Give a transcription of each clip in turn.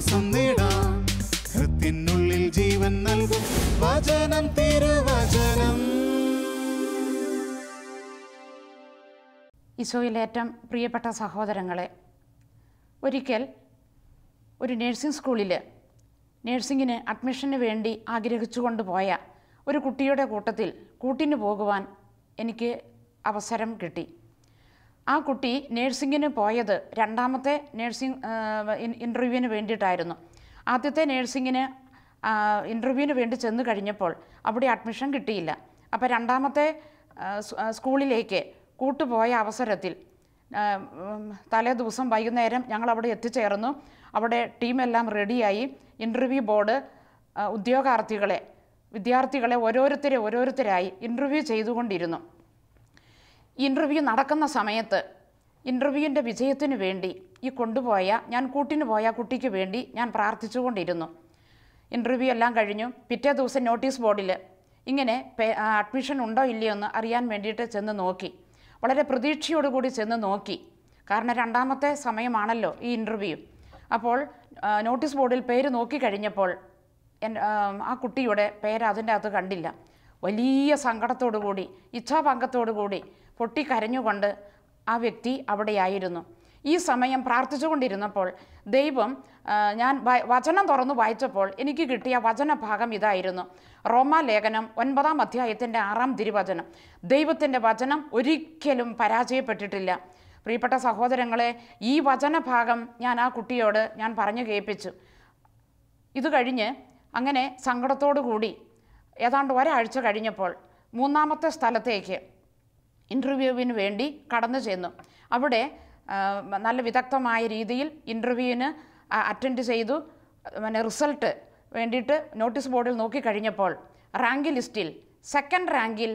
ആശ്വാസം നേടാം. ഹൃത്തിനുള്ളിൽ ജീവൻ നൽകും വചനം, തിരുവചനം. ഈശോയിലേറ്റം പ്രിയപ്പെട്ട സഹോദരങ്ങളെ, ഒരിക്കൽ ഒരു നേഴ്സിംഗ് സ്കൂളിൽ നേഴ്സിങ്ങിന് അഡ്മിഷന് വേണ്ടി ആഗ്രഹിച്ചുകൊണ്ട് പോയ ഒരു കുട്ടിയുടെ കൂട്ടത്തിൽ കൂട്ടിന് പോകുവാൻ എനിക്ക് അവസരം കിട്ടി. ആ കുട്ടി നേഴ്സിങ്ങിന് പോയത് രണ്ടാമത്തെ നേഴ്സിംഗ് ഇൻ്റർവ്യൂവിന് വേണ്ടിയിട്ടായിരുന്നു. ആദ്യത്തെ നേഴ്സിങ്ങിന് ഇൻ്റർവ്യൂവിന് വേണ്ടി ചെന്ന് കഴിഞ്ഞപ്പോൾ അവിടെ അഡ്മിഷൻ കിട്ടിയില്ല. അപ്പോൾ രണ്ടാമത്തെ സ്കൂളിലേക്ക് കൂട്ടുപോയ അവസരത്തിൽ തലേ ദിവസം വൈകുന്നേരം ഞങ്ങളവിടെ എത്തിച്ചേർന്നു. അവിടെ ടീമെല്ലാം റെഡിയായി. ഇൻ്റർവ്യൂ ബോർഡ് വിദ്യാർത്ഥികളെ ഓരോരുത്തരായി ഇൻ്റർവ്യൂ ചെയ്തുകൊണ്ടിരുന്നു. ഇൻ്റർവ്യൂ നടക്കുന്ന സമയത്ത് ഇൻ്റർവ്യൂവിൻ്റെ വിജയത്തിന് വേണ്ടി ഞാൻ കൂട്ടിന് പോയ കുട്ടിക്ക് വേണ്ടി ഞാൻ പ്രാർത്ഥിച്ചുകൊണ്ടിരുന്നു. ഇൻ്റർവ്യൂ എല്ലാം കഴിഞ്ഞു. പിറ്റേ ദിവസം നോട്ടീസ് ബോർഡിൽ ഇങ്ങനെ അഡ്മിഷൻ ഉണ്ടോ ഇല്ലയോ എന്ന് അറിയാൻ വേണ്ടിയിട്ട് ചെന്ന് നോക്കി. വളരെ പ്രതീക്ഷയോടുകൂടി ചെന്ന് നോക്കി. കാരണം രണ്ടാമത്തെ സമയമാണല്ലോ ഈ ഇൻ്റർവ്യൂ. അപ്പോൾ നോട്ടീസ് ബോർഡിൽ പേര് നോക്കിക്കഴിഞ്ഞപ്പോൾ ആ കുട്ടിയുടെ പേര് അതിൻ്റെ അകത്ത് കണ്ടില്ല. വലിയ സങ്കടത്തോടു കൂടി, ഇച്ഛാഭംഗത്തോടു കൂടി പൊട്ടിക്കരഞ്ഞുകൊണ്ട് ആ വ്യക്തി അവിടെയായിരുന്നു. ഈ സമയം പ്രാർത്ഥിച്ചുകൊണ്ടിരുന്നപ്പോൾ ഞാൻ വചനം തുറന്നു വായിച്ചപ്പോൾ എനിക്ക് കിട്ടിയ വചനഭാഗം ഇതായിരുന്നു. റോമാലേഖനം 9-ാം അധ്യായത്തിൻ്റെ 6-ാം തിരുവചനം. ദൈവത്തിൻ്റെ വചനം ഒരിക്കലും പരാജയപ്പെട്ടിട്ടില്ല. പ്രിയപ്പെട്ട സഹോദരങ്ങളെ, ഈ വചനഭാഗം ഞാൻ ആ കുട്ടിയോട് ഞാൻ പറഞ്ഞു കേൾപ്പിച്ചു. ഇത് കഴിഞ്ഞ് അങ്ങനെ സങ്കടത്തോടു കൂടി ഏതാണ്ട് ഒരാഴ്ച കഴിഞ്ഞപ്പോൾ മൂന്നാമത്തെ സ്ഥലത്തേക്ക് ഇൻ്റർവ്യൂവിന് വേണ്ടി കടന്നു ചെന്നു. അവിടെ നല്ല വിദഗ്ധമായ രീതിയിൽ ഇൻ്റർവ്യൂവിന് അറ്റൻഡ് ചെയ്തു. റിസൾട്ട് വേണ്ടിയിട്ട് നോട്ടീസ് ബോർഡിൽ നോക്കിക്കഴിഞ്ഞപ്പോൾ റാങ്ക് ലിസ്റ്റിൽ 2nd റാങ്കിൽ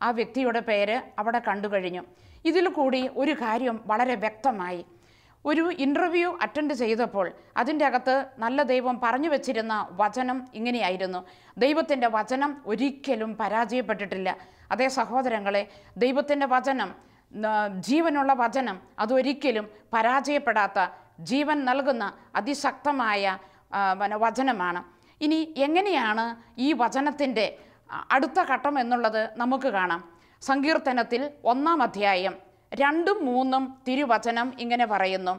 ആ വ്യക്തിയുടെ പേര് അവിടെ കണ്ടു കഴിഞ്ഞു. ഇതിൽ കൂടി ഒരു കാര്യം വളരെ വ്യക്തമായി. ഒരു ഇൻ്റർവ്യൂ അറ്റൻഡ് ചെയ്തപ്പോൾ അതിൻ്റെ അകത്ത് നല്ല ദൈവം പറഞ്ഞു വച്ചിരുന്ന വചനം ഇങ്ങനെയായിരുന്നു: ദൈവത്തിൻ്റെ വചനം ഒരിക്കലും പരാജയപ്പെട്ടിട്ടില്ല. അതേ സഹോദരങ്ങളെ, ദൈവത്തിൻ്റെ വചനം, ജീവനുള്ള വചനം, അതൊരിക്കലും പരാജയപ്പെടാത്ത, ജീവൻ നൽകുന്ന അതിശക്തമായ വചനമാണ്. ഇനി എങ്ങനെയാണ് ഈ വചനത്തിൻ്റെ അടുത്ത ഘട്ടം എന്നുള്ളത് നമുക്ക് കാണാം. സങ്കീർത്തനത്തിൽ 1-ാം അധ്യായം 2-ഉം 3-ഉം തിരുവചനം ഇങ്ങനെ പറയുന്നു: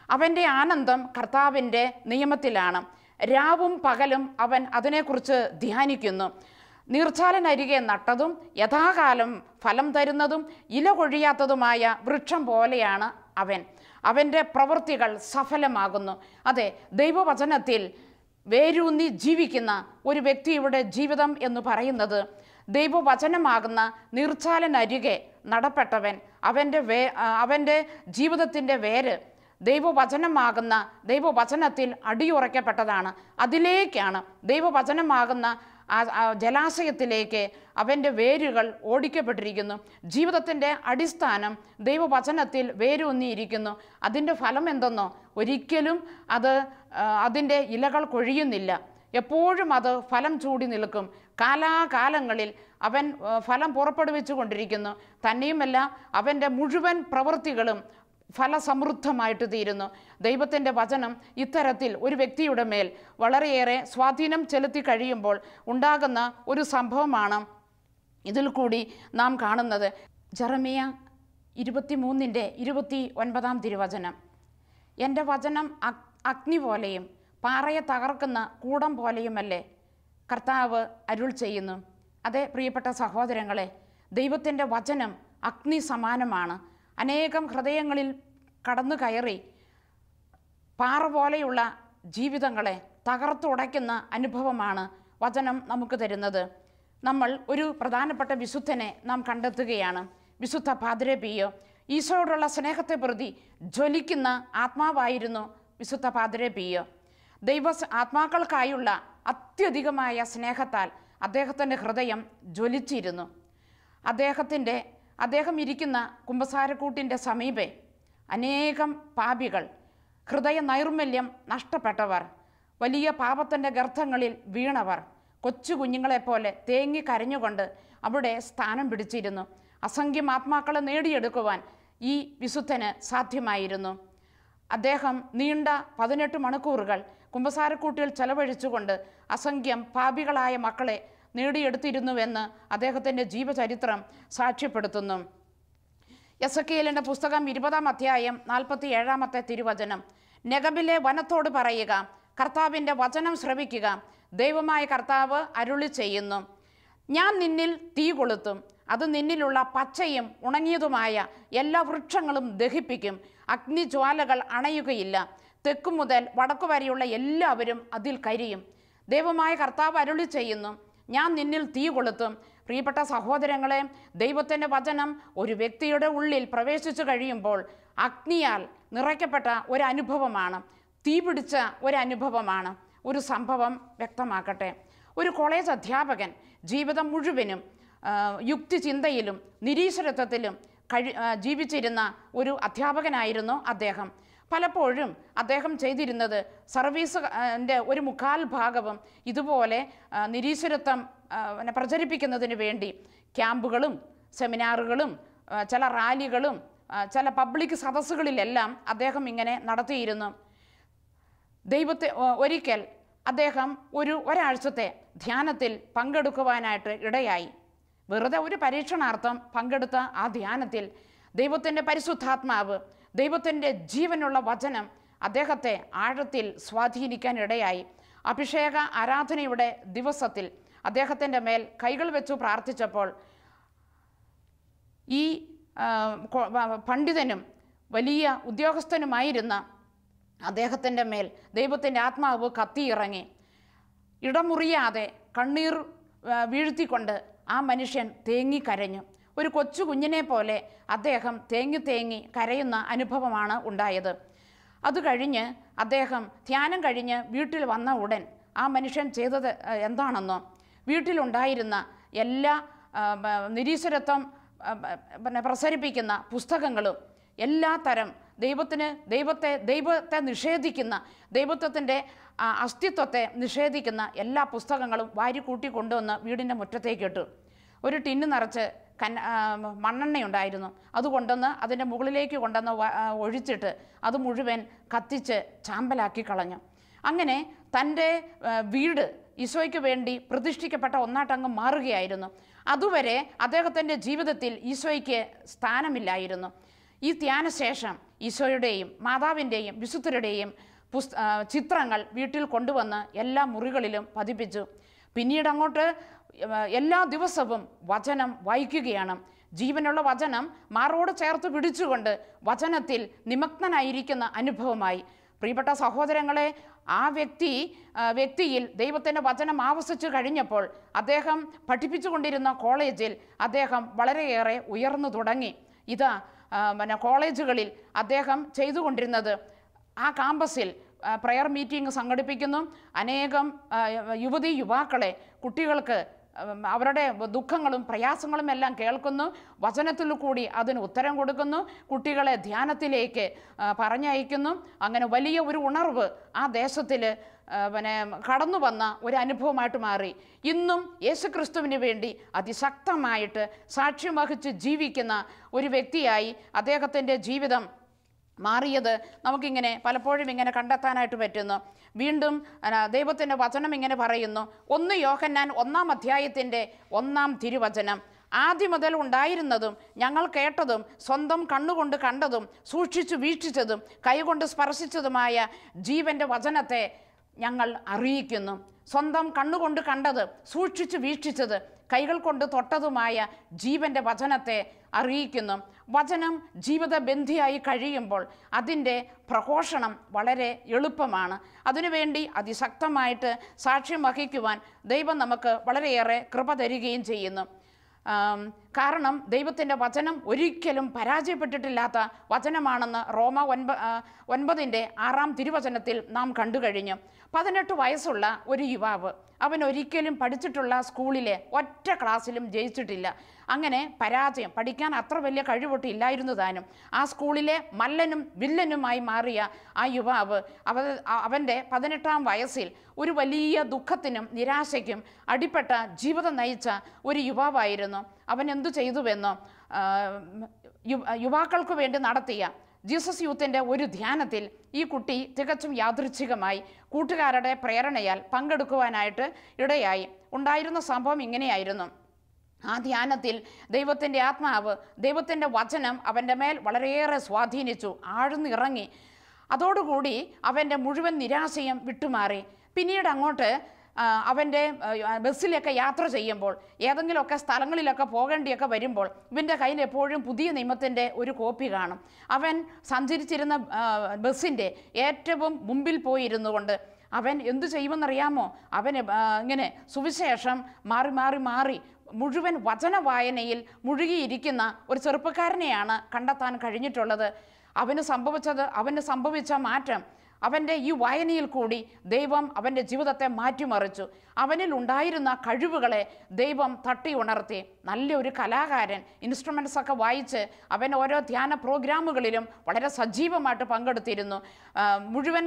അവൻ്റെ ആനന്ദം കർത്താവിൻ്റെ നിയമത്തിലാണ്, രാവും പകലും അവൻ അതിനെക്കുറിച്ച് ധ്യാനിക്കുന്നു. നീർച്ചാലിനരികെ നട്ടതും യഥാകാലം ഫലം തരുന്നതും ഇല കൊഴിയാത്തതുമായ വൃക്ഷം പോലെയാണ് അവൻ്റെ പ്രവൃത്തികൾ സഫലമാകുന്നു. അതെ, ദൈവവചനത്തിൽ വേരൂന്നി ജീവിക്കുന്ന ഒരു വ്യക്തിയുടെ ജീവിതം എന്ന് പറയുന്നത് ദൈവവചനമാകുന്ന നീർച്ചാലിനരികെ നടപ്പെട്ടവൻ, അവൻ്റെ ജീവിതത്തിൻ്റെ വേര് ദൈവവചനമാകുന്ന ദൈവവചനത്തിൽ അടിയുറയ്ക്കപ്പെട്ടതാണ്. അതിലേക്കാണ് ദൈവവചനമാകുന്ന ജലാശയത്തിലേക്ക് അവൻ്റെ വേരുകൾ ഓടിക്കപ്പെട്ടിരിക്കുന്നു. ജീവിതത്തിൻ്റെ അടിസ്ഥാനം ദൈവവചനത്തിൽ വേരൂന്നിയിരിക്കുന്നു. അതിൻ്റെ ഫലം എന്തെന്നോ, ഒരിക്കലും അതിൻ്റെ ഇലകൾ കൊഴിയുന്നില്ല. എപ്പോഴും അത് ഫലം ചൂടി നിൽക്കും. കാലാകാലങ്ങളിൽ അവൻ ഫലം പുറപ്പെടുവിച്ചു കൊണ്ടിരിക്കുന്നു. തന്നെയുമല്ല, അവൻ്റെ മുഴുവൻ പ്രവൃത്തികളും ഫലസമൃദ്ധമായിട്ട് തീരുന്നു. ദൈവത്തിൻ്റെ വചനം ഇത്തരത്തിൽ ഒരു വ്യക്തിയുടെ മേൽ വളരെയേറെ സ്വാധീനം ചെലുത്തി കഴിയുമ്പോൾ ഉണ്ടാകുന്ന ഒരു സംഭവമാണ് ഇതിൽ കൂടി നാം കാണുന്നത്. ജെറമിയ 23-ന്റെ 29-ാം തിരുവചനം: എൻ്റെ വചനം അഗ്നി പോലെയും പാറയെ തകർക്കുന്ന കൂടം പോലെയുമല്ലേ കർത്താവ് അരുൾ ചെയ്യുന്നു. അതെ പ്രിയപ്പെട്ട സഹോദരങ്ങളെ, ദൈവത്തിൻ്റെ വചനം അഗ്നി സമാനമാണ്. അനേകം ഹൃദയങ്ങളിൽ കടന്നു കയറി പാറ പോലെയുള്ള ജീവിതങ്ങളെ തകർത്തുടയ്ക്കുന്ന അനുഭവമാണ് വചനം നമുക്ക് തരുന്നത്. നമ്മൾ ഒരു പ്രധാനപ്പെട്ട വിശുദ്ധനെ നാം കണ്ടെത്തുകയാണ്, വിശുദ്ധ പാദ്രെ പിയോ. ഈശോയോടുള്ള സ്നേഹത്തെ പ്രതി ജ്വലിക്കുന്ന ആത്മാവായിരുന്നു വിശുദ്ധ പാദ്രെ പിയോ. ആത്മാക്കൾക്കായുള്ള അത്യധികമായ സ്നേഹത്താൽ അദ്ദേഹത്തിൻ്റെ ഹൃദയം ജ്വലിച്ചിരുന്നു. അദ്ദേഹം ഇരിക്കുന്ന കുമ്പസാരക്കൂട്ടിൻ്റെ സമീപെ അനേകം പാപികൾ, ഹൃദയ നൈർമല്യം നഷ്ടപ്പെട്ടവർ, വലിയ പാപത്തിൻ്റെ ഗർത്തങ്ങളിൽ വീണവർ, കൊച്ചു കുഞ്ഞുങ്ങളെപ്പോലെ തേങ്ങി കരഞ്ഞുകൊണ്ട് അവിടെ സ്ഥാനം പിടിച്ചിരുന്നു. അസംഖ്യം ആത്മാക്കളെ നേടിയെടുക്കുവാൻ ഈ വിശുദ്ധന് സാധ്യമായിരുന്നു. അദ്ദേഹം നീണ്ട 18 മണിക്കൂറുകൾ കുമ്പസാരക്കൂട്ടിൽ ചെലവഴിച്ചുകൊണ്ട് അസംഖ്യം പാപികളായ മക്കളെ നേടിയെടുത്തിരുന്നുവെന്ന് അദ്ദേഹത്തിൻ്റെ ജീവചരിത്രം സാക്ഷ്യപ്പെടുത്തുന്നു. എസെക്കിയേലിൻ്റെ പുസ്തകം 20-ാം അധ്യായം 47-ാമത്തെ തിരുവചനം. നെഗബിലെ വനത്തോട് പറയുക, കർത്താവിൻ്റെ വചനം ശ്രവിക്കുക. ദൈവമായ കർത്താവ് അരുളി ചെയ്യുന്നു, ഞാൻ നിന്നിൽ തീ കൊളുത്തും, അത് നിന്നിലുള്ള പച്ചയും ഉണങ്ങിയതുമായ എല്ലാ വൃക്ഷങ്ങളും ദഹിപ്പിക്കും. അഗ്നിജ്വാലകൾ അണയുകയില്ല. തെക്കു മുതൽ വടക്കു വരെയുള്ള എല്ലാവരും അതിൽ കരിയും. ദൈവമായ കർത്താവ് അരുളി ചെയ്യുന്നു, ഞാൻ നിന്നിൽ തീ കൊളുത്തും. പ്രിയപ്പെട്ട സഹോദരങ്ങളെ, ദൈവത്തിൻ്റെ വചനം ഒരു വ്യക്തിയുടെ ഉള്ളിൽ പ്രവേശിച്ചു കഴിയുമ്പോൾ അഗ്നിയാൽ നിറയ്ക്കപ്പെട്ട ഒരനുഭവമാണ്, തീ പിടിച്ച ഒരനുഭവമാണ്. ഒരു സംഭവം വ്യക്തമാക്കട്ടെ. ഒരു കോളേജ് അധ്യാപകൻ ജീവിതം മുഴുവനും യുക്തിചിന്തയിലും നിരീശ്വരത്വത്തിലും ജീവിച്ചിരുന്ന ഒരു അധ്യാപകനായിരുന്നു അദ്ദേഹം. പലപ്പോഴും അദ്ദേഹം ചെയ്തിരുന്നത് സർവീസിൻ്റെ ഒരു 1/4 ഭാഗവും ഇതുപോലെ നിരീശ്വരത്വം പ്രചരിപ്പിക്കുന്നതിന് വേണ്ടി ക്യാമ്പുകളും സെമിനാറുകളും ചില റാലികളും ചില പബ്ലിക് സദസ്സുകളിലെല്ലാം അദ്ദേഹം ഇങ്ങനെ നടത്തിയിരുന്നു. ഒരിക്കൽ അദ്ദേഹം ഒരാഴ്ചത്തെ ധ്യാനത്തിൽ പങ്കെടുക്കുവാനായിട്ട് ഇടയായി. വെറുതെ ഒരു പരീക്ഷണാർത്ഥം പങ്കെടുത്ത ആ ധ്യാനത്തിൽ ദൈവത്തിൻ്റെ പരിശുദ്ധാത്മാവ്, ദൈവത്തിൻ്റെ ജീവനുള്ള വചനം അദ്ദേഹത്തെ ആഴത്തിൽ സ്വാധീനിക്കാൻ ഇടയായി. അഭിഷേക ആരാധനയുടെ ദിവസത്തിൽ അദ്ദേഹത്തിൻ്റെ മേൽ കൈകൾ വെച്ചു പ്രാർത്ഥിച്ചപ്പോൾ ഈ പണ്ഡിതനും വലിയ ഉദ്യോഗസ്ഥനുമായിരുന്ന അദ്ദേഹത്തിൻ്റെ മേൽ ദൈവത്തിൻ്റെ ആത്മാവ് കത്തിയിറങ്ങി. ഇടമുറിയാതെ കണ്ണീർ വീഴ്ത്തിക്കൊണ്ട് ആ മനുഷ്യൻ തേങ്ങിക്കരഞ്ഞു. ഒരു കൊച്ചു കുഞ്ഞിനെ പോലെ അദ്ദേഹം തേങ്ങി കരയുന്ന അനുഭവമാണ് ഉണ്ടായത്. അത് കഴിഞ്ഞ് അദ്ദേഹം ധ്യാനം കഴിഞ്ഞ് വീട്ടിൽ വന്ന ഉടൻ ആ മനുഷ്യൻ ചെയ്തത് എന്താണെന്നോ, വീട്ടിലുണ്ടായിരുന്ന എല്ലാ നിരീശ്വരത്വം പ്രസരിപ്പിക്കുന്ന പുസ്തകങ്ങളും എല്ലാ തരം ദൈവത്തെ നിഷേധിക്കുന്ന, ദൈവത്വത്തിൻ്റെ അസ്തിത്വത്തെ നിഷേധിക്കുന്ന എല്ലാ പുസ്തകങ്ങളും വാരിക്കൂട്ടി കൊണ്ടുവന്ന് വീടിൻ്റെ മുറ്റത്തേക്കിട്ടു. ഒരു ടിന്ന് നിറച്ച് മണ്ണെണ്ണയുണ്ടായിരുന്നു. അത് കൊണ്ടുവന്ന് അതിൻ്റെ മുകളിലേക്ക് കൊണ്ടുവന്ന് ഒഴിച്ചിട്ട് അത് മുഴുവൻ കത്തിച്ച് ചാമ്പലാക്കി കളഞ്ഞു. അങ്ങനെ തൻ്റെ വീട് ഈശോയ്ക്ക് വേണ്ടി പ്രതിഷ്ഠിക്കപ്പെട്ട ഒന്നാട്ടങ്ങ് മാറുകയായിരുന്നു. അതുവരെ അദ്ദേഹത്തിൻ്റെ ജീവിതത്തിൽ ഈശോയ്ക്ക് സ്ഥാനമില്ലായിരുന്നു. ഈ ധ്യാനശേഷം ഈശോയുടെയും മാതാവിൻ്റെയും വിശുദ്ധരുടെയും ചിത്രങ്ങൾ വീട്ടിൽ കൊണ്ടുവന്ന് എല്ലാ മുറികളിലും പതിപ്പിച്ചു. പിന്നീട് അങ്ങോട്ട് എല്ലാ ദിവസവും വചനം വായിക്കുകയാണ്. ജീവനുള്ള വചനം മാറോട് ചേർത്ത് പിടിച്ചുകൊണ്ട് വചനത്തിൽ നിമഗ്നനായിരിക്കുന്ന അനുഭവമായി. പ്രിയപ്പെട്ട സഹോദരങ്ങളെ, ആ വ്യക്തിയിൽ ദൈവത്തിൻ്റെ വചനം ആവസിച്ചു കഴിഞ്ഞപ്പോൾ അദ്ദേഹം പഠിപ്പിച്ചുകൊണ്ടിരുന്ന കോളേജിൽ അദ്ദേഹം വളരെയേറെ ഉയർന്നു തുടങ്ങി. ഇതാ കോളേജുകളിൽ അദ്ദേഹം ചെയ്തുകൊണ്ടിരുന്നത് ആ കാമ്പസിൽ പ്രയർ മീറ്റിംഗ് സംഘടിപ്പിക്കുന്നു. അനേകം യുവാക്കളെ, കുട്ടികൾക്ക് അവരുടെ ദുഃഖങ്ങളും പ്രയാസങ്ങളും എല്ലാം കേൾക്കുന്നു. വചനത്തിൽ കൂടി അതിന് ഉത്തരം കൊടുക്കുന്നു. കുട്ടികളെ ധ്യാനത്തിലേക്ക് പറഞ്ഞയക്കുന്നു. അങ്ങനെ വലിയ ഒരു ഉണർവ് ആ ദേശത്തിൽ കടന്നു വന്ന ഒരു അനുഭവമായിട്ട് മാറി. ഇന്നും യേശുക്രിസ്തുവിന് വേണ്ടി അതിശക്തമായിട്ട് സാക്ഷ്യം വഹിച്ച് ജീവിക്കുന്ന ഒരു വ്യക്തിയായി അദ്ദേഹത്തിൻ്റെ ജീവിതം മാറിയത് നമുക്കിങ്ങനെ പലപ്പോഴും ഇങ്ങനെ കണ്ടെത്താനായിട്ട് പറ്റുന്നു. വീണ്ടും ദൈവത്തിൻ്റെ വചനം ഇങ്ങനെ പറയുന്നു. 1 യോഹന്നാൻ 1-ാം അധ്യായത്തിൻ്റെ 1-ാം തിരുവചനം. ആദ്യം മുതൽ ഉണ്ടായിരുന്നതും ഞങ്ങൾ കേട്ടതും സ്വന്തം കണ്ണുകൊണ്ട് കണ്ടതും സൂക്ഷിച്ചു വീക്ഷിച്ചതും കൈകൊണ്ട് സ്പർശിച്ചതുമായ ജീവൻ്റെ വചനത്തെ ഞങ്ങൾ അറിയിക്കുന്നു. സ്വന്തം കണ്ണുകൊണ്ട് കണ്ടത്, സൂക്ഷിച്ചു വീക്ഷിച്ചത്, കൈകൾ കൊണ്ട് തൊട്ടതുമായ ജീവൻ്റെ വചനത്തെ അറിയിക്കുന്നു. വചനം ജീവിതബന്ധിയായി കഴിയുമ്പോൾ അതിൻ്റെ പ്രഘോഷണം വളരെ എളുപ്പമാണ്. അതിനുവേണ്ടി അതിശക്തമായിട്ട് സാക്ഷ്യം വഹിക്കുവാൻ ദൈവം നമുക്ക് വളരെയേറെ കൃപ തരികയും ചെയ്യുന്നു. കാരണം ദൈവത്തിൻ്റെ വചനം ഒരിക്കലും പരാജയപ്പെട്ടിട്ടില്ലാത്ത വചനമാണെന്ന് റോമ 9-ന്റെ 6-ാം തിരുവചനത്തിൽ നാം കണ്ടു കഴിഞ്ഞു. 18 വയസ്സുള്ള ഒരു യുവാവ്, അവൻ ഒരിക്കലും പഠിച്ചിട്ടുള്ള സ്കൂളിലെ ഒറ്റ ക്ലാസ്സിലും ജയിച്ചിട്ടില്ല. അങ്ങനെ പരാജയം, പഠിക്കാൻ അത്ര വലിയ കഴിവൊട്ടില്ലായിരുന്നു താനും. ആ സ്കൂളിലെ മല്ലനും വില്ലനുമായി മാറിയ ആ യുവാവ് അവൻ്റെ 18-ാം വയസ്സിൽ ഒരു വലിയ ദുഃഖത്തിനും നിരാശയ്ക്കും അടിപ്പെട്ട ജീവിതം നയിച്ച ഒരു യുവാവായിരുന്നു. അവൻ എന്തു ചെയ്തുവെന്നോ, യുവാക്കൾക്ക് വേണ്ടി നടത്തിയ ജീസസ് യൂത്തിൻ്റെ ഒരു ധ്യാനത്തിൽ ഈ കുട്ടി തികച്ചും യാദൃച്ഛികമായി കൂട്ടുകാരുടെ പ്രേരണയാൽ പങ്കെടുക്കുവാനായിട്ട് ഇടയായി. ഉണ്ടായിരുന്ന സംഭവം ഇങ്ങനെയായിരുന്നു. ആ ധ്യാനത്തിൽ ദൈവത്തിൻ്റെ ആത്മാവ്, ദൈവത്തിൻ്റെ വചനം അവൻ്റെ മേൽ വളരെയേറെ സ്വാധീനിച്ചു, ആഴ്ന്നിറങ്ങി. അതോടുകൂടി അവൻ്റെ മുഴുവൻ നിരാശയും വിട്ടുമാറി. പിന്നീട് അങ്ങോട്ട് അവൻ്റെ ബസ്സിലൊക്കെ യാത്ര ചെയ്യുമ്പോൾ, ഏതെങ്കിലുമൊക്കെ സ്ഥലങ്ങളിലൊക്കെ പോകേണ്ടിയൊക്കെ വരുമ്പോൾ ഇവൻ്റെ കയ്യിൽ എപ്പോഴും പുതിയ നിയമത്തിൻ്റെ ഒരു കോപ്പി കാണും. അവൻ സഞ്ചരിച്ചിരുന്ന ബസ്സിൻ്റെ ഏറ്റവും മുമ്പിൽ പോയിരുന്നു കൊണ്ട് അവൻ എന്തു ചെയ്യുമെന്നറിയാമോ? അവന് ഇങ്ങനെ സുവിശേഷം മാറി മാറി മാറി മുഴുവൻ വചന വായനയിൽ മുഴുകിയിരിക്കുന്ന ഒരു ചെറുപ്പക്കാരനെയാണ് കണ്ടെത്താൻ കഴിഞ്ഞിട്ടുള്ളത്. അവന് സംഭവിച്ച മാറ്റം, അവൻ്റെ ഈ വായനയിൽ കൂടി ദൈവം അവൻ്റെ ജീവിതത്തെ മാറ്റിമറിച്ചു. അവനിൽ ഉണ്ടായിരുന്ന കഴിവുകളെ ദൈവം തട്ടി ഉണർത്തി. നല്ലൊരു കലാകാരൻ, ഇൻസ്ട്രുമെൻറ്റ്സൊക്കെ വായിച്ച് അവൻ ഓരോ ധ്യാന പ്രോഗ്രാമുകളിലും വളരെ സജീവമായിട്ട് പങ്കെടുത്തിരുന്നു. മുഴുവൻ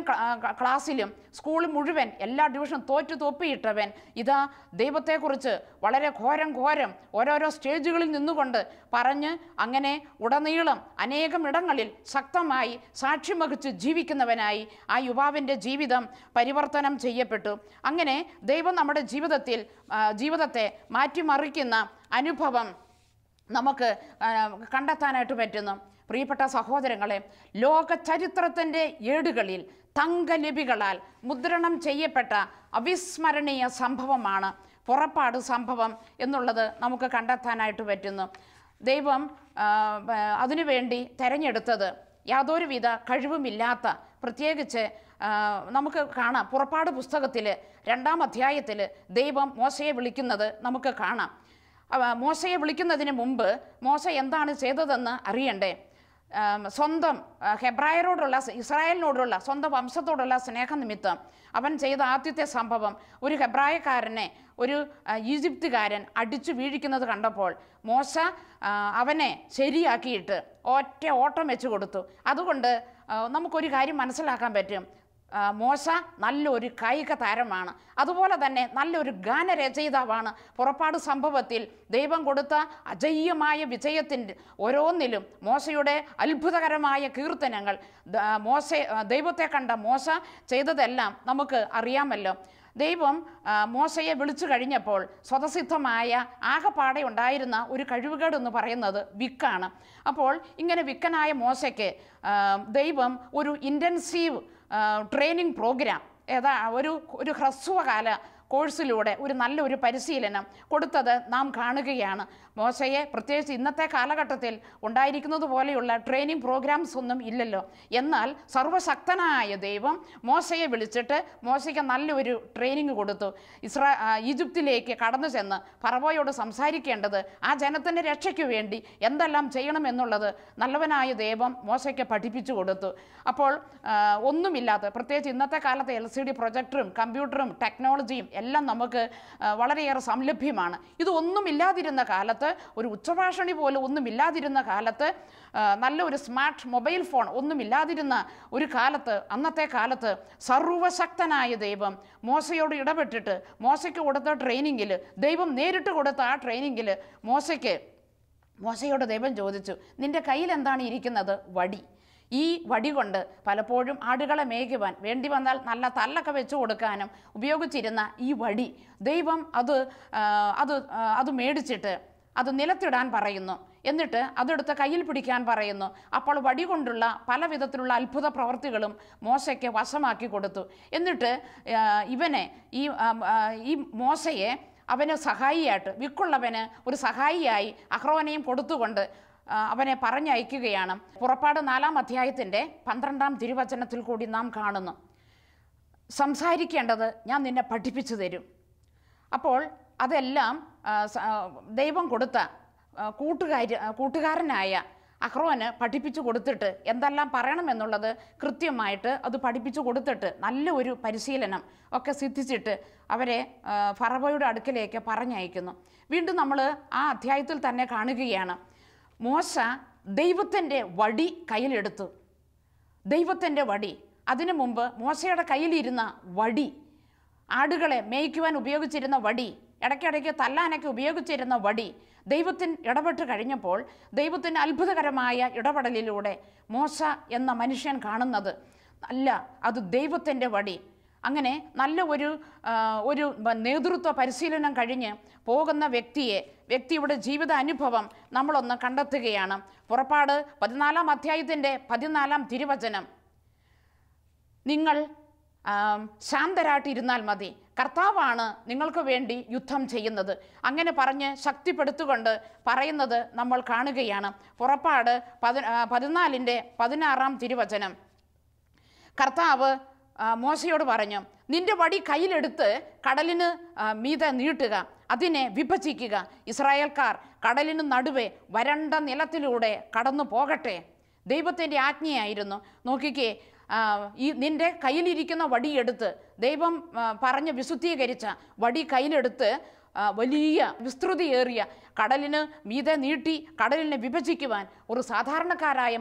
ക്ലാസ്സിലും സ്കൂൾ മുഴുവൻ എല്ലാ ഡിവിഷനും തോപ്പിയിട്ടവൻ ഇതാ ദൈവത്തെക്കുറിച്ച് വളരെ ഘോരം ഓരോരോ സ്റ്റേജുകളിൽ നിന്നുകൊണ്ട് പറഞ്ഞ് അങ്ങനെ ഉടനീളം അനേകം ഇടങ്ങളിൽ ശക്തമായി സാക്ഷ്യം വഹിച്ച് ജീവിക്കുന്നവനായി ആ യുവാവിൻ്റെ ജീവിതം പരിവർത്തനം ചെയ്യപ്പെട്ടു. അങ്ങനെ ദൈവം നമ്മുടെ ജീവിതത്തെ മാറ്റിമറിക്കുന്ന അനുഭവം നമുക്ക് കണ്ടെത്താനായിട്ട് പറ്റുന്നു. പ്രിയപ്പെട്ട സഹോദരങ്ങളെ, ലോക ചരിത്രത്തിൻ്റെ ഏടുകളിൽ തങ്കലിപികളാൽ മുദ്രണം ചെയ്യപ്പെട്ട അവിസ്മരണീയ സംഭവമാണ് പുറപ്പാട് സംഭവം എന്നുള്ളത് നമുക്ക് കണ്ടെത്താനായിട്ട് പറ്റുന്നു. ദൈവം അതിനുവേണ്ടി തെരഞ്ഞെടുത്തത് യാതൊരുവിധ കഴിവുമില്ലാത്ത, പ്രത്യേകിച്ച് നമുക്ക് കാണാം പുറപ്പാട് പുസ്തകത്തിൽ 2-ാം അധ്യായത്തിൽ ദൈവം മോശയെ വിളിക്കുന്നത് നമുക്ക് കാണാം. മോശയെ വിളിക്കുന്നതിന് മുമ്പ് മോശ എന്താണ് ചെയ്തതെന്ന് അറിയണ്ടേ? സ്വന്തം ഹെബ്രായരോടുള്ള, ഇസ്രായേലിനോടുള്ള, സ്വന്തം വംശത്തോടുള്ള സ്നേഹനിമിത്തം അവൻ ചെയ്ത ആദ്യത്തെ സംഭവം, ഒരു ഹെബ്രായക്കാരനെ ഒരു ഈജിപ്തുകാരൻ അടിച്ചു വീഴിക്കുന്നത് കണ്ടപ്പോൾ മോശ അവനെ ശരിയാക്കിയിട്ട് ഒറ്റ ഓട്ടം വെച്ച് കൊടുത്തു. അതുകൊണ്ട് നമുക്കൊരു കാര്യം മനസ്സിലാക്കാൻ പറ്റും, മോശ നല്ലൊരു കായിക താരമാണ്, അതുപോലെ തന്നെ നല്ലൊരു ഗാനരചയിതാവാണ്. പുറപ്പാട് സംഭവത്തിൽ ദൈവം കൊടുത്ത അജയ്യമായ വിജയത്തിൻ്റെ ഓരോന്നിലും മോശയുടെ അത്ഭുതകരമായ കീർത്തനങ്ങൾ, ദൈവത്തെ കണ്ട മോശ ചെയ്തതെല്ലാം നമുക്ക് അറിയാമല്ലോ. ദൈവം മോശയെ വിളിച്ചു കഴിഞ്ഞപ്പോൾ സ്വതസിദ്ധമായ ആകെപ്പാടെ ഉണ്ടായിരുന്ന ഒരു കഴിവുകേട് എന്ന് പറയുന്നത് വിക്കാണ്. അപ്പോൾ ഇങ്ങനെ വിക്കനായ മോശയ്ക്ക് ദൈവം ഒരു ഇൻറ്റൻസീവ് ട്രെയിനിങ് പ്രോഗ്രാം, ഒരു ഹ്രസ്വകാല കോഴ്സിലൂടെ നല്ലൊരു പരിശീലനം കൊടുത്തത് നാം കാണുകയാണ്. മോശയെ പ്രത്യേകിച്ച് ഇന്നത്തെ കാലഘട്ടത്തിൽ ഉണ്ടായിരിക്കുന്നത് പോലെയുള്ള ട്രെയിനിങ് പ്രോഗ്രാംസ് ഒന്നും ഇല്ലല്ലോ. എന്നാൽ സർവശക്തനായ ദൈവം മോശയെ വിളിച്ചിട്ട് മോശയ്ക്ക് നല്ലൊരു ട്രെയിനിങ് കൊടുത്തു. ഈജിപ്തിലേക്ക് കടന്നു ചെന്ന് ഫറവോയോട് സംസാരിക്കേണ്ടത്, ആ ജനത്തിൻ്റെ രക്ഷയ്ക്ക് വേണ്ടി എന്തെല്ലാം ചെയ്യണമെന്നുള്ളത് നല്ലവനായ ദൈവം മോശയ്ക്ക് പഠിപ്പിച്ചു കൊടുത്തു. അപ്പോൾ ഒന്നുമില്ലാത്ത, പ്രത്യേകിച്ച് ഇന്നത്തെ കാലത്തെ LCD പ്രൊജക്ടറും കമ്പ്യൂട്ടറും ടെക്നോളജിയും എല്ലാം നമുക്ക് വളരെയേറെ സംലഭ്യമാണ്. ഇതൊന്നുമില്ലാതിരുന്ന കാലത്ത്, ഒരു ഉച്ചഭാഷണി പോലും ഒന്നുമില്ലാതിരുന്ന കാലത്ത്, നല്ലൊരു സ്മാർട്ട് മൊബൈൽ ഫോൺ ഒന്നുമില്ലാതിരുന്ന ഒരു കാലത്ത്, അന്നത്തെ കാലത്ത് സർവശക്തനായ ദൈവം മോശയോട് ഇടപെട്ടിട്ട് മോശയ്ക്ക് കൊടുത്ത ട്രെയിനിങ്ങിൽ, ദൈവം നേരിട്ട് കൊടുത്ത ആ ട്രെയിനിങ്ങിൽ മോശയോട് ദൈവം ചോദിച്ചു, നിൻ്റെ കയ്യിൽ എന്താണ് ഇരിക്കുന്നത്? വടി. ഈ വടി കൊണ്ട് പലപ്പോഴും ആടുകളെ മേയ്ക്കുവാൻ വേണ്ടി വന്നാൽ നല്ല തല്ലൊക്കെ വെച്ച് കൊടുക്കാനും ഉപയോഗിച്ചിരുന്ന ഈ വടി ദൈവം അത് മേടിച്ചിട്ട് അത് നിലത്തിടാൻ പറയുന്നു. എന്നിട്ട് അതെടുത്ത് കയ്യിൽ പിടിക്കാൻ പറയുന്നു. അപ്പോൾ വടി കൊണ്ടുള്ള പല വിധത്തിലുള്ള അത്ഭുത പ്രവൃത്തികളും മോശയ്ക്ക് വശമാക്കി കൊടുത്തു. എന്നിട്ട് ഈ മോശയെ അവന് സഹായിയായിട്ട്, വിക്കുള്ളവന് ഒരു സഹായിയായി അഹ്റോനെയും കൊടുത്തുകൊണ്ട് അവനെ പറഞ്ഞയക്കുകയാണ്. പുറപ്പാട് 4-ാം അധ്യായത്തിൻ്റെ 12-ാം തിരുവചനത്തിൽ കൂടി നാം കാണുന്നു, സംസാരിക്കേണ്ടത് ഞാൻ നിന്നെ പഠിപ്പിച്ചു തരും. അപ്പോൾ അതെല്ലാം ദൈവം കൊടുത്ത കൂട്ടുകാരനായ അഹ്റോന് പഠിപ്പിച്ചു കൊടുത്തിട്ട് എന്തെല്ലാം പറയണമെന്നുള്ളത് കൃത്യമായിട്ട് അത് പഠിപ്പിച്ചു കൊടുത്തിട്ട് നല്ല ഒരു പരിശീലനം ഒക്കെ സിദ്ധിച്ചിട്ട് അവരെ ഫറവോയുടെ അടുക്കലേക്ക് പറഞ്ഞയക്കുന്നു. വീണ്ടും നമ്മൾ ആ അധ്യായത്തിൽ തന്നെ കാണുകയാണ്, മോശ ദൈവത്തിൻ്റെ വടി കയ്യിലെടുത്തു. ദൈവത്തിൻ്റെ വടി, അതിനു മുമ്പ് മോശയുടെ കയ്യിലിരുന്ന വടി, ആടുകളെ മേയ്ക്കുവാൻ ഉപയോഗിച്ചിരുന്ന വടി ഇടയ്ക്കിടയ്ക്ക് തല്ലാനൊക്കെ ഉപയോഗിച്ചിരുന്ന വടി ദൈവത്തിന് ഇടപെട്ട് കഴിഞ്ഞപ്പോൾ ദൈവത്തിൻ്റെ അത്ഭുതകരമായ ഇടപെടലിലൂടെ മോശ എന്ന മനുഷ്യൻ കാണുന്നത് അത് ദൈവത്തിൻ്റെ വടി. അങ്ങനെ നല്ല ഒരു നേതൃത്വ പരിശീലനം കഴിഞ്ഞ് പോകുന്ന വ്യക്തിയുടെ ജീവിത അനുഭവം നമ്മളൊന്ന് കണ്ടെത്തുകയാണ്. പുറപ്പാട് 14-ാം അധ്യായത്തിൻ്റെ 14-ാം തിരുവചനം, നിങ്ങൾ ശാന്തരായിട്ടിരുന്നാൽ മതി, കർത്താവാണ് നിങ്ങൾക്ക് വേണ്ടി യുദ്ധം ചെയ്യുന്നത്. അങ്ങനെ പറഞ്ഞ് ശക്തിപ്പെടുത്തുകൊണ്ട് പറയുന്നത് നമ്മൾ കാണുകയാണ്. പുറപ്പാട് 14-ന്റെ 16-ാം തിരുവചനം, കർത്താവ് മോശയോട് പറഞ്ഞു, നിന്റെ വടി കയ്യിലെടുത്ത് കടലിന് മീതെ നീട്ടുക, അതിനെ വിഭജിക്കുക, ഇസ്രായേൽക്കാർ കടലിന് നടുവേ വരണ്ട നിലത്തിലൂടെ കടന്നു പോകട്ടെ. ദൈവത്തിൻ്റെ ആജ്ഞയായിരുന്നു. നോക്കിക്കേ, നിന്റെ കയ്യിലിരിക്കുന്ന വടിയെടുത്ത്, ദൈവം പറഞ്ഞ് വിശുദ്ധീകരിച്ച വടി കയ്യിലെടുത്ത് വലിയ വിസ്തൃതിയേറിയ കടലിന് മീതെ നീട്ടി കടലിനെ വിഭജിക്കുവാൻ ഒരു സാധാരണക്കാരായ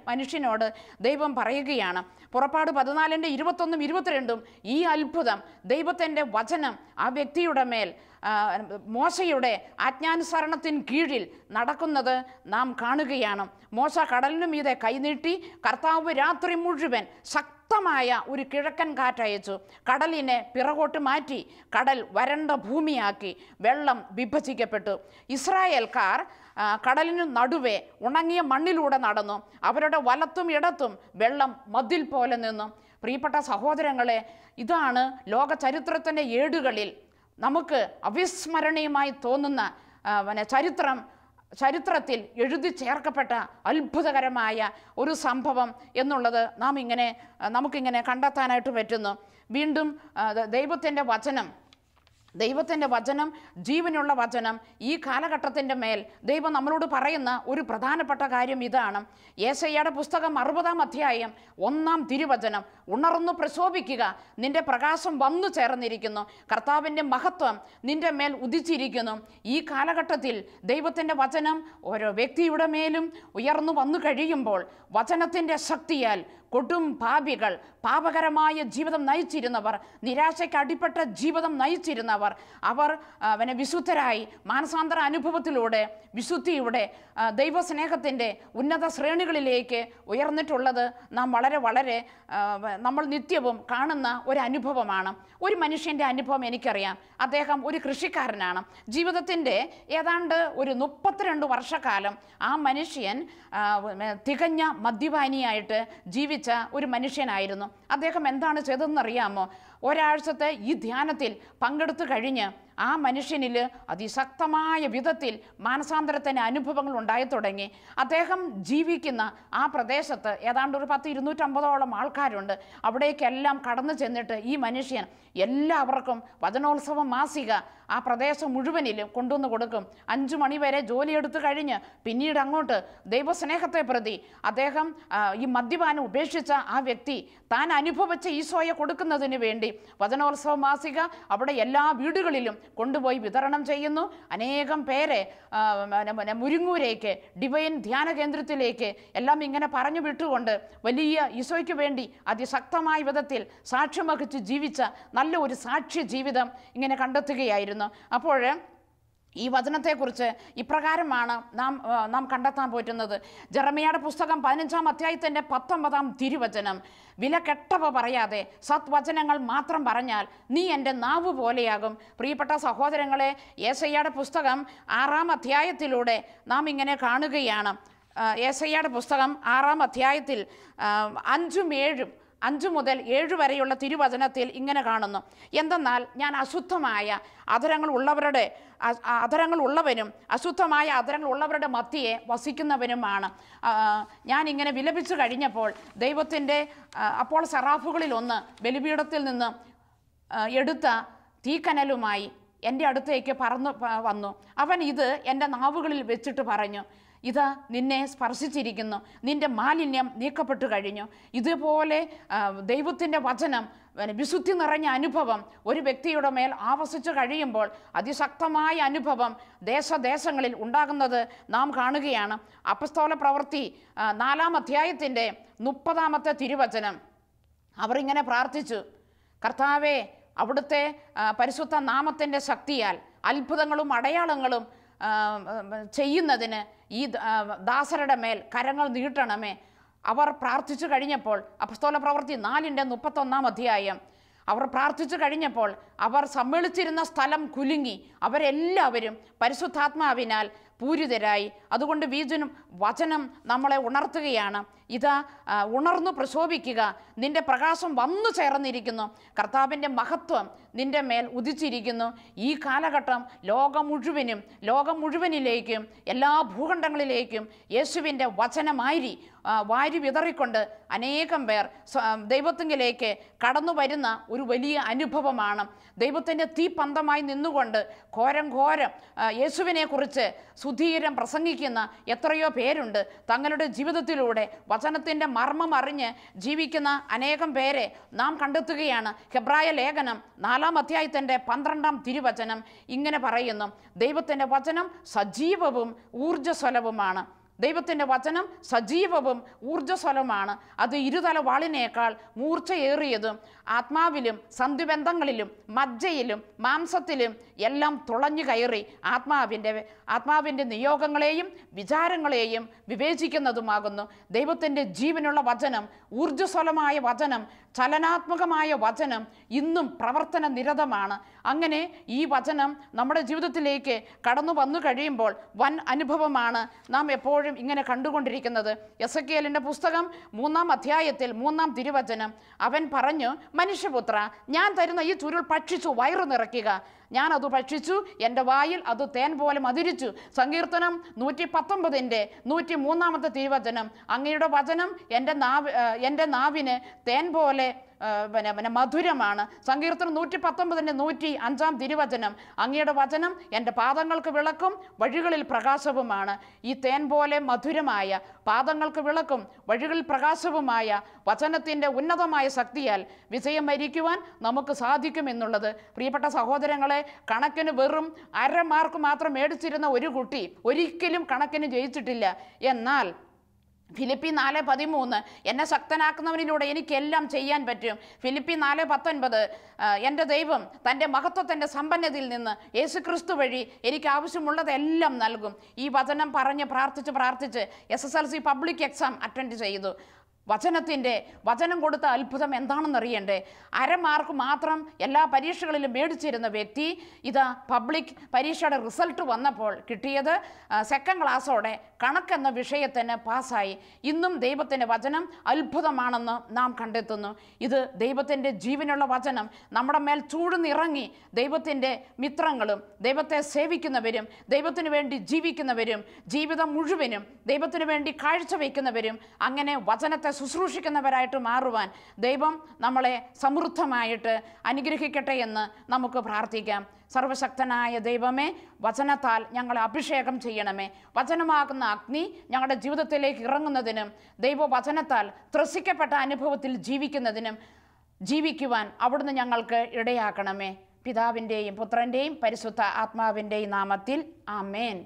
മനുഷ്യനോട് ദൈവം പറയുകയാണ്. പുറപ്പാട് 14-ന്റെ 21-ഉം 22-ഉം ഈ അത്ഭുതം, ദൈവത്തിൻ്റെ വചനം ആ വ്യക്തിയുടെ മേൽ മോശയുടെ ആജ്ഞാനുസരണത്തിന് കീഴിൽ നടക്കുന്നത് നാം കാണുകയാണ്. മോശ കടലിനു മീതെ കൈനീട്ടി, കർത്താവ് രാത്രി മുഴുവൻ ശക്തമായ ഒരു കിഴക്കൻ കാറ്റയച്ചു, കടലിനെ പിറകോട്ട് മാറ്റി, കടൽ വരണ്ട ഭൂമിയാക്കി, വെള്ളം വിഭജിക്കപ്പെട്ടു. ഇസ്രായേൽക്കാർ കടലിനു നടുവേ ഉണങ്ങിയ മണ്ണിലൂടെ നടന്നു. അവരുടെ വലത്തും ഇടത്തും വെള്ളം മതിൽ പോലെ നിന്നു. പ്രിയപ്പെട്ട സഹോദരങ്ങളെ, ഇതാണ് ലോക ചരിത്രത്തിൻ്റെ ഏടുകളിൽ നമുക്ക് അവിസ്മരണീയമായി തോന്നുന്ന ചരിത്രത്തിൽ എഴുതി ചേർക്കപ്പെട്ട അത്ഭുതകരമായ ഒരു സംഭവം എന്നുള്ളത് നമുക്കിങ്ങനെ കണ്ടെത്താനായിട്ട് പറ്റുന്നു. വീണ്ടും ദൈവത്തിൻ്റെ വചനം ജീവനുള്ള വചനം. ഈ കാലഘട്ടത്തിൻ്റെ മേൽ ദൈവം നമ്മളോട് പറയുന്ന ഒരു പ്രധാനപ്പെട്ട കാര്യം ഇതാണ്. യേശയ്യായുടെ പുസ്തകം 60-ാം അധ്യായം 1-ാം തിരുവചനം, ഉണർന്നു പ്രശോഭിക്കുക, നിന്റെ പ്രകാശം വന്നു ചേർന്നിരിക്കുന്നു, കർത്താവിൻ്റെ മഹത്വം നിന്റെ മേൽ ഉദിച്ചിരിക്കുന്നു. ഈ കാലഘട്ടത്തിൽ ദൈവത്തിൻ്റെ വചനം ഓരോ വ്യക്തിയുടെ മേലും ഉയർന്നു വന്നു കഴിയുമ്പോൾ, വചനത്തിൻ്റെ ശക്തിയാൽ കൊടും പാപികൾ, പാപകരമായ ജീവിതം നയിച്ചിരുന്നവർ, നിരാശയ്ക്ക് അടിപ്പെട്ട ജീവിതം നയിച്ചിരുന്നവർ, അവർ വിശുദ്ധരായി മാനസാന്തര അനുഭവത്തിലൂടെ വിശുദ്ധിയുടെ ദൈവസ്നേഹത്തിൻ്റെ ഉന്നത ശ്രേണികളിലേക്ക് ഉയർന്നിട്ടുള്ളത് നാം വളരെ നമ്മൾ നിത്യവും കാണുന്ന ഒരു അനുഭവമാണ്. ഒരു മനുഷ്യൻ്റെ അനുഭവം എനിക്കറിയാം. അദ്ദേഹം ഒരു കൃഷിക്കാരനാണ്. ജീവിതത്തിൻ്റെ ഏതാണ്ട് ഒരു 32 വർഷക്കാലം ആ മനുഷ്യൻ തികഞ്ഞ മദ്യപാനിയായിട്ട് ജീവിച്ച ഒരു മനുഷ്യനായിരുന്നു. അദ്ദേഹം എന്താണ് ചെയ്തതെന്നറിയാമോ? ഒരാഴ്ചത്തെ ഈ ധ്യാനത്തിൽ പങ്കെടുത്തു കഴിഞ്ഞ് ആ മനുഷ്യനിൽ അതിശക്തമായ വിധത്തിൽ മാനസാന്തരത്തിന് അനുഭവങ്ങൾ ഉണ്ടായി തുടങ്ങി. അദ്ദേഹം ജീവിക്കുന്ന ആ പ്രദേശത്ത് ഏതാണ്ട് ഒരു 250-ഓളം ആൾക്കാരുണ്ട്. അവിടേക്കെല്ലാം കടന്നു ചെന്നിട്ട് ഈ മനുഷ്യൻ എല്ലാവർക്കും വചനോത്സവം മാസിക ആ പ്രദേശം മുഴുവനിലും കൊണ്ടുവന്ന് കൊടുക്കും. 5 മണി വരെ ജോലിയെടുത്ത് കഴിഞ്ഞ് പിന്നീട് അങ്ങോട്ട് ദൈവസ്നേഹത്തെ പ്രതി അദ്ദേഹം ഈ മദ്യപാനം ഉപേക്ഷിച്ച ആ വ്യക്തി താൻ അനുഭവിച്ച ഈശോയെ കൊടുക്കുന്നതിന് വേണ്ടി വചനോത്സവ മാസിക അവിടെ എല്ലാ വീടുകളിലും കൊണ്ടുപോയി വിതരണം ചെയ്യുന്നു. അനേകം പേരെ മുരിങ്ങൂരേക്ക്, ഡിവൈൻ ധ്യാന കേന്ദ്രത്തിലേക്ക് എല്ലാം ഇങ്ങനെ പറഞ്ഞു വിട്ടുകൊണ്ട് വലിയ ഈശോയ്ക്ക് വേണ്ടി അതിശക്തമായ വിധത്തിൽ സാക്ഷ്യം വഹിച്ച് ജീവിച്ച നല്ല ഒരു സാക്ഷ്യ ജീവിതം ഇങ്ങനെ കണ്ടെത്തുകയായിരുന്നു. അപ്പോൾ ഈ വചനത്തെക്കുറിച്ച് ഇപ്രകാരമാണ് നാം കണ്ടെത്താൻ പറ്റുന്നത്. ജെറമ്യായുടെ പുസ്തകം 15-ാം അധ്യായത്തിൻ്റെ 19-ാം തിരുവചനം, വിലക്കെട്ടവ പറയാതെ സത്വചനങ്ങൾ മാത്രം പറഞ്ഞാൽ നീ എൻ്റെ നാവ് പോലെയാകും. പ്രിയപ്പെട്ട സഹോദരങ്ങളെ, യേശയ്യായുടെ പുസ്തകം 6-ാം അധ്യായത്തിലൂടെ നാം ഇങ്ങനെ കാണുകയാണ്. യേശയ്യായുടെ പുസ്തകം 6-ാം അധ്യായത്തിൽ 5 മുതൽ 7 വരെയുള്ള തിരുവചനത്തിൽ ഇങ്ങനെ കാണുന്നു. എന്തെന്നാൽ ഞാൻ അശുദ്ധമായ അധരങ്ങൾ ഉള്ളവനും അശുദ്ധമായ അധരങ്ങൾ ഉള്ളവരുടെ മധ്യയെ വസിക്കുന്നവനുമാണ്. ഞാനിങ്ങനെ വിലപിച്ചു കഴിഞ്ഞപ്പോൾ ദൈവത്തിൻ്റെ അപ്പോൾ സെറാഫുകളിലൊന്ന് ബലിപീഠത്തിൽ നിന്ന് എടുത്ത തീക്കനലുമായി എൻ്റെ അടുത്തേക്ക് പറന്നു വന്നു. അവൻ ഇത് എൻ്റെ നാവുകളിൽ വെച്ചിട്ട് പറഞ്ഞു, ഇത് നിന്നെ സ്പർശിച്ചിരിക്കുന്നു, നിന്റെ മാലിന്യം നീക്കപ്പെട്ടു കഴിഞ്ഞു. ഇതുപോലെ ദൈവത്തിൻ്റെ വചനം, വിശുദ്ധി നിറഞ്ഞ അനുഭവം ഒരു വ്യക്തിയുടെ മേൽ ആവസിച്ചു കഴിയുമ്പോൾ അതിശക്തമായ അനുഭവം ദേശങ്ങളിൽ ഉണ്ടാകുന്നത് നാം കാണുകയാണ്. അപ്പസ്തോല പ്രവൃത്തി 4-ാം അധ്യായത്തിൻ്റെ 30-ാമത്തെ തിരുവചനം, അവർ ഇങ്ങനെ പ്രാർത്ഥിച്ചു, കർത്താവേ, അവിടുത്തെ പരിശുദ്ധ നാമത്തിൻ്റെ ശക്തിയാൽ അത്ഭുതങ്ങളും അടയാളങ്ങളും ചെയ്യുന്നതിന് ഈ ദാസരുടെ മേൽ കരങ്ങൾ നീട്ടണമേ. അവർ പ്രാർത്ഥിച്ചു കഴിഞ്ഞപ്പോൾ, അപ്പസ്തോല പ്രവൃത്തി 4:31 അവർ പ്രാർത്ഥിച്ചു കഴിഞ്ഞപ്പോൾ അവർ സമ്മേളിച്ചിരുന്ന സ്ഥലം കുലുങ്ങി. അവരെല്ലാവരും പരിശുദ്ധാത്മാവിനാൽ പൂരിതരായി. അതുകൊണ്ട് വചനം നമ്മളെ ഉണർത്തുകയാണ്. ഇതാ, ഉണർന്നു പ്രശോഭിക്കുക, നിന്റെ പ്രകാശം വന്നു ചേർന്നിരിക്കുന്നു, കർത്താവിൻ്റെ മഹത്വം നിന്റെ മേൽ ഉദിച്ചിരിക്കുന്നു. ഈ കാലഘട്ടം ലോകം മുഴുവനിലേക്കും എല്ലാ ഭൂഖണ്ഡങ്ങളിലേക്കും യേശുവിൻ്റെ വചനമായി വാരി വിതറിക്കൊണ്ട് അനേകം പേർ ദൈവത്തിങ്കിലേക്ക് കടന്നു വരുന്ന ഒരു വലിയ അനുഭവമാണ്. ദൈവത്തിൻ്റെ തീപന്തമായി നിന്നുകൊണ്ട് ഘോരം യേശുവിനെക്കുറിച്ച് സുധീരം പ്രസംഗിക്കുന്ന എത്രയോ പേരുണ്ട്. തങ്ങളുടെ ജീവിതത്തിലൂടെ വചനത്തിൻ്റെ മർമ്മം അറിഞ്ഞ് ജീവിക്കുന്ന അനേകം പേരെ നാം കണ്ടെത്തുകയാണ്. ഹെബ്രായ ലേഖനം 4:12 ഇങ്ങനെ പറയുന്നു: ദൈവത്തിൻ്റെ വചനം സജീവവും ഊർജ്ജസ്വലവുമാണ്. ദൈവത്തിൻ്റെ വചനം സജീവവും ഊർജ്ജസ്വലമാണ്. അത് ഇരുതല വാളിനേക്കാൾ മൂർച്ചയേറിയതും ആത്മാവിലും സന്ധിബന്ധങ്ങളിലും മജ്ജയിലും മാംസത്തിലും എല്ലാം തുളഞ്ഞു കയറി ആത്മാവിൻ്റെ നിയോഗങ്ങളെയും വിചാരങ്ങളെയും വിവേചിക്കുന്നതുമാകുന്നു. ദൈവത്തിൻ്റെ ജീവനുള്ള വചനം, ഊർജ്ജസ്വലമായ വചനം, ചലനാത്മകമായ വചനം ഇന്നും പ്രവർത്തന നിരതമാണ്. അങ്ങനെ ഈ വചനം നമ്മുടെ ജീവിതത്തിലേക്ക് കടന്നു വന്നു കഴിയുമ്പോൾ വൻ അനുഭവമാണ് നാം എപ്പോഴും ഇങ്ങനെ കണ്ടുകൊണ്ടിരിക്കുന്നത്. എസെക്കിയേലിൻ്റെ പുസ്തകം 3:3 അവൻ പറഞ്ഞു: മനുഷ്യപുത്ര, ഞാൻ തരുന്ന ഈ ചുരുൾ ഭക്ഷിച്ചു വയറു നിറയ്ക്കുക. ഞാനത് ഭക്ഷിച്ചു, എൻ്റെ വായിൽ അത് തേൻ പോലെ മധുരിച്ചു. സങ്കീർത്തനം 119:103 അങ്ങയുടെ വചനം എൻ്റെ നാവിന് തേൻ പോലെ മധുരമാണ്. സങ്കീർത്തനം 119:105 അങ്ങയുടെ വചനം എൻ്റെ പാദങ്ങൾക്ക് വിളക്കും വഴികളിൽ പ്രകാശവുമാണ്. ഈ തേൻ പോലെ മധുരമായ, പാദങ്ങൾക്ക് വിളക്കും വഴികളിൽ പ്രകാശവുമായ വചനത്തിൻ്റെ ഉന്നതമായ ശക്തിയാൽ വിജയം വരിക്കുവാൻ നമുക്ക് സാധിക്കുമെന്നുള്ളത് പ്രിയപ്പെട്ട സഹോദരങ്ങളെ, കണക്കിന് വെറും 1/2 മാർക്ക് മാത്രം മേടിച്ചിരുന്ന ഒരു കുട്ടി ഒരിക്കലും കണക്കിന് ജയിച്ചിട്ടില്ല. എന്നാൽ ഫിലിപ്പി 4:13 എന്നെ ശക്തനാക്കുന്നവനിലൂടെ എനിക്കെല്ലാം ചെയ്യാൻ പറ്റും. ഫിലിപ്പി 4:19 എൻ്റെ ദൈവം തൻ്റെ മഹത്വത്തിൻ്റെ സമ്പന്നതയിൽ നിന്ന് യേശുക്രിസ്തു വഴി എനിക്ക് ആവശ്യമുള്ളതെല്ലാം നൽകും. ഈ വചനം പറഞ്ഞ് പ്രാർത്ഥിച്ച് SSLC പബ്ലിക് എക്സാം അറ്റൻഡ് ചെയ്തു. വചനം കൊടുത്ത അത്ഭുതം എന്താണെന്നറിയണ്ടേ? 1/2 മാർക്ക് മാത്രം എല്ലാ പരീക്ഷകളിലും മേടിച്ചിരുന്ന വ്യക്തി ഇതാ പബ്ലിക് പരീക്ഷയുടെ റിസൾട്ട് വന്നപ്പോൾ കിട്ടിയത് 2nd ക്ലാസ്സോടെ കണക്കെന്ന വിഷയത്തിന് പാസ്സായി. ഇന്നും ദൈവത്തിൻ്റെ വചനം അത്ഭുതമാണെന്ന് നാം കണ്ടെത്തുന്നു. ഇത് ദൈവത്തിൻ്റെ ജീവനുള്ള വചനം നമ്മുടെ മേൽ ചൂടുന്നിറങ്ങി ദൈവത്തിൻ്റെ മിത്രങ്ങളും ദൈവത്തെ സേവിക്കുന്നവരും ദൈവത്തിന് വേണ്ടി ജീവിക്കുന്നവരും ജീവിതം മുഴുവനും ദൈവത്തിന് വേണ്ടി കാഴ്ചവെക്കുന്നവരും അങ്ങനെ വചനത്തെ ശുശ്രൂഷിക്കുന്നവരായിട്ട് മാറുവാൻ ദൈവം നമ്മളെ സമൃദ്ധമായിട്ട് അനുഗ്രഹിക്കട്ടെ എന്ന് നമുക്ക് പ്രാർത്ഥിക്കാം. സർവശക്തനായ ദൈവമേ, വചനത്താൽ ഞങ്ങളെ അഭിഷേകം ചെയ്യണമേ. വചനമാകുന്ന അഗ്നി ഞങ്ങളുടെ ജീവിതത്തിലേക്ക് ഇറങ്ങുന്നതിനും ദൈവവചനത്താൽ ത്രസിക്കപ്പെട്ട അനുഭവത്തിൽ ജീവിക്കുവാൻ അവിടുന്ന് ഞങ്ങൾക്ക് ഇടയാക്കണമേ. പിതാവിൻ്റെയും പുത്രൻ്റെയും പരിശുദ്ധ ആത്മാവിൻ്റെയും നാമത്തിൽ ആമേൻ.